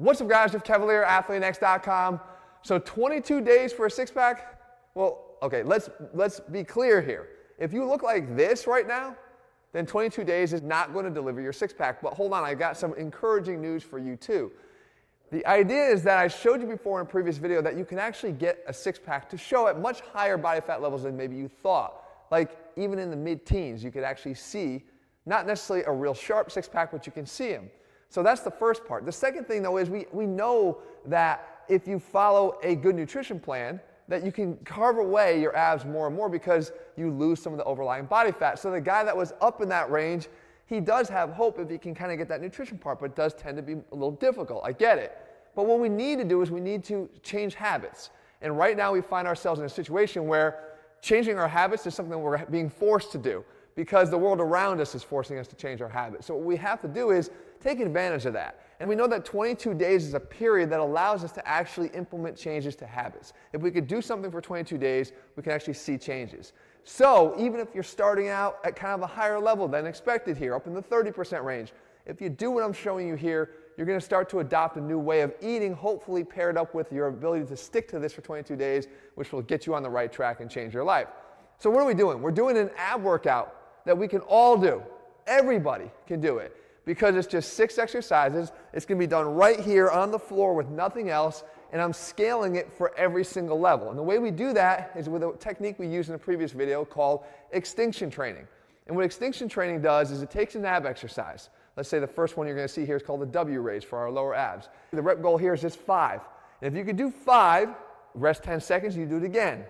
What's up, guys? Jeff Cavalier, AthleanX.com. So 22 days for a six-pack? Well, okay, let's be clear here. If you look like this right now, then 22 days is not going to deliver your six-pack. But hold on, I got some encouraging news for you too. The idea is that I showed you before in a previous video that you can actually get a six-pack to show at much higher body fat levels than maybe you thought. Like even in the mid-teens, you could actually see, not necessarily a real sharp six-pack, but you can see them. So that's the first part. The second thing though is we know that if you follow a good nutrition plan, that you can carve away your abs more and more because you lose some of the overlying body fat. So the guy that was up in that range, he does have hope if he can kind of get that nutrition part, but it does tend to be a little difficult. I get it. But what we need to do is we need to change habits. And right now we find ourselves in a situation where changing our habits is something we're being forced to do because the world around us is forcing us to change our habits. So what we have to do is take advantage of that. And we know that 22 days is a period that allows us to actually implement changes to habits. If we could do something for 22 days, we can actually see changes. So even if you're starting out at kind of a higher level than expected here, up in the 30% range, if you do what I'm showing you here, you're going to start to adopt a new way of eating, hopefully paired up with your ability to stick to this for 22 days, which will get you on the right track and change your life. So what are we doing? We're doing an ab workout that we can all do. Everybody can do it. Because it's just 6 exercises. It's going to be done right here on the floor with nothing else, and I'm scaling it for every single level. And the way we do that is with a technique we used in a previous video called extinction training. And what extinction training does is it takes an ab exercise. Let's say the first one you're going to see here is called the W raise for our lower abs. The rep goal here is just 5. And if you could do 5, rest 10 seconds, you do it again.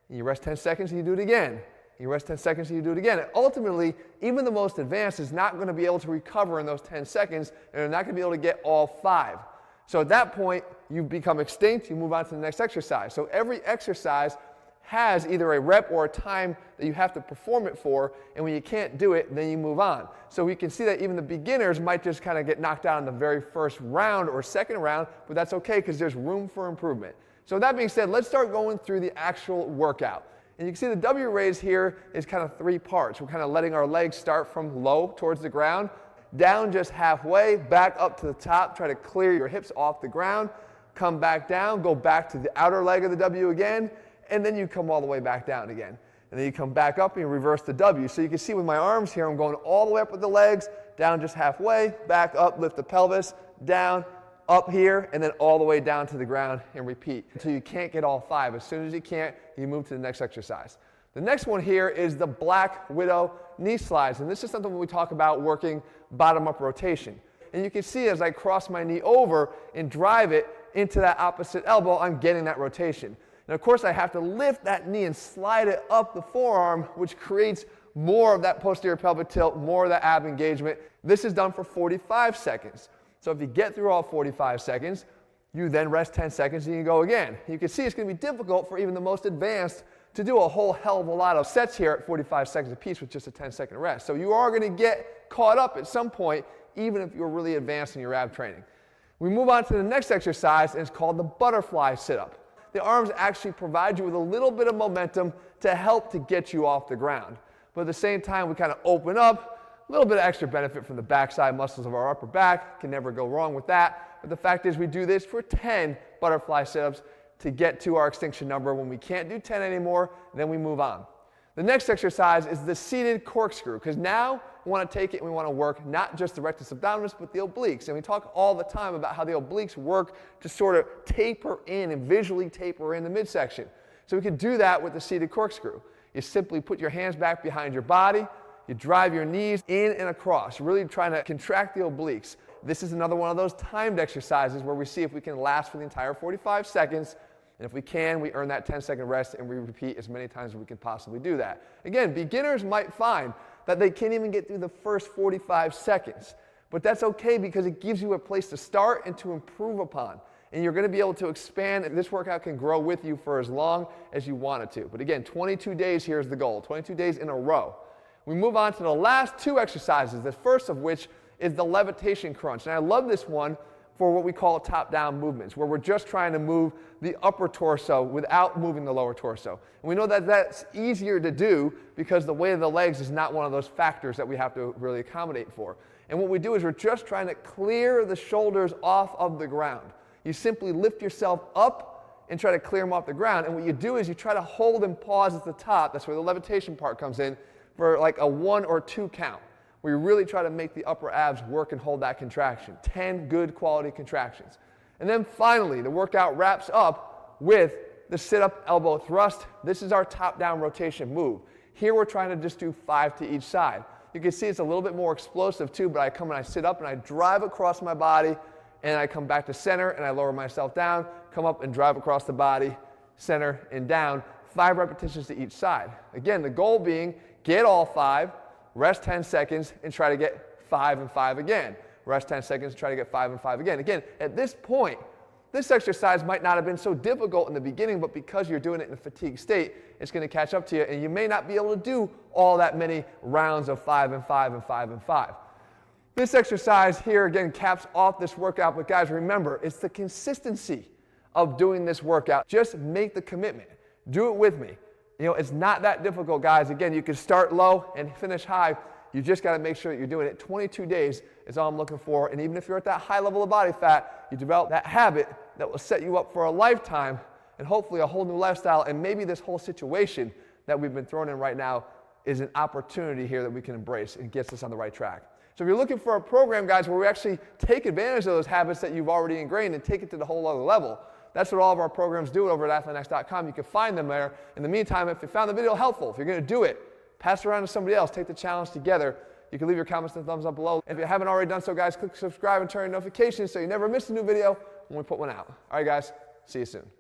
And you rest 10 seconds, and you do it again. You rest 10 seconds and you do it again. And ultimately, even the most advanced is not going to be able to recover in those 10 seconds, and they're not going to be able to get all 5. So at that point, you become extinct, you move on to the next exercise. So every exercise has either a rep or a time that you have to perform it for, and when you can't do it, then you move on. So we can see that even the beginners might just kind of get knocked out in the very first round or second round, but that's okay because there's room for improvement. So that being said, let's start going through the actual workout. And you can see the W raise here is kind of 3 parts. We're kind of letting our legs start from low towards the ground, down just halfway, back up to the top, try to clear your hips off the ground, come back down, go back to the outer leg of the W again, and then you come all the way back down again. And then you come back up and you reverse the W. So you can see with my arms here, I'm going all the way up with the legs, down just halfway, back up, lift the pelvis, down, up here, and then all the way down to the ground and repeat until you can't get all 5. As soon as you can't, you move to the next exercise. The next one here is the Black Widow knee slides, and this is something when we talk about working bottom-up rotation. And you can see as I cross my knee over and drive it into that opposite elbow, I'm getting that rotation. And of course, I have to lift that knee and slide it up the forearm, which creates more of that posterior pelvic tilt, more of that ab engagement. This is done for 45 seconds. So if you get through all 45 seconds, you then rest 10 seconds and you go again. You can see it's going to be difficult for even the most advanced to do a whole hell of a lot of sets here at 45 seconds apiece with just a 10-second rest. So you are going to get caught up at some point, even if you're really advanced in your ab training. We move on to the next exercise, and it's called the butterfly sit-up. The arms actually provide you with a little bit of momentum to help to get you off the ground. But at the same time, we kind of open up. A little bit of extra benefit from the backside muscles of our upper back. Can never go wrong with that. But the fact is we do this for 10 butterfly sit-ups to get to our extinction number. When we can't do 10 anymore, then we move on. The next exercise is the seated corkscrew, because now we want to take it and we want to work not just the rectus abdominis, but the obliques. And we talk all the time about how the obliques work to sort of taper in and visually taper in the midsection. So we can do that with the seated corkscrew. You simply put your hands back behind your body. You drive your knees in and across, really trying to contract the obliques. This is another one of those timed exercises where we see if we can last for the entire 45 seconds. And if we can, we earn that 10-second rest and we repeat as many times as we can possibly do that. Again, beginners might find that they can't even get through the first 45 seconds. But that's okay because it gives you a place to start and to improve upon. And you're going to be able to expand, and this workout can grow with you for as long as you want it to. But again, 22 days here is the goal, 22 days in a row. We move on to the last 2 exercises, the first of which is the levitation crunch. And I love this one for what we call top-down movements, where we're just trying to move the upper torso without moving the lower torso. And we know that that's easier to do because the weight of the legs is not one of those factors that we have to really accommodate for. And what we do is we're just trying to clear the shoulders off of the ground. You simply lift yourself up and try to clear them off the ground. And what you do is you try to hold and pause at the top. That's where the levitation part comes in for like a 1 or 2 count, where you really try to make the upper abs work and hold that contraction. 10 good quality contractions. And then finally, the workout wraps up with the sit-up elbow thrust. This is our top-down rotation move. Here we're trying to just do 5 to each side. You can see it's a little bit more explosive too, but I come and I sit up and I drive across my body, and I come back to center and I lower myself down, come up and drive across the body, center and down. 5 repetitions to each side. Again, the goal being get all 5, rest 10 seconds, and try to get 5 and 5 again. Rest 10 seconds, try to get 5 and 5 again. Again, at this point, this exercise might not have been so difficult in the beginning, but because you're doing it in a fatigued state, it's going to catch up to you, and you may not be able to do all that many rounds of 5 and 5 and 5 and 5. This exercise here, again, caps off this workout, but guys, remember, it's the consistency of doing this workout. Just make the commitment. Do it with me. You know, it's not that difficult, guys. Again, you can start low and finish high. You just got to make sure that you're doing it. 22 days is all I'm looking for. And even if you're at that high level of body fat, you develop that habit that will set you up for a lifetime and hopefully a whole new lifestyle. And maybe this whole situation that we've been thrown in right now is an opportunity here that we can embrace and gets us on the right track. So if you're looking for a program, guys, where we actually take advantage of those habits that you've already ingrained and take it to the whole other level, that's what all of our programs do over at athletenext.com. You can find them there. In the meantime, if you found the video helpful, if you're going to do it, pass it around to somebody else. Take the challenge together. You can leave your comments and thumbs up below. If you haven't already done so, guys, click subscribe and turn on notifications so you never miss a new video when we put one out. All right, guys, see you soon.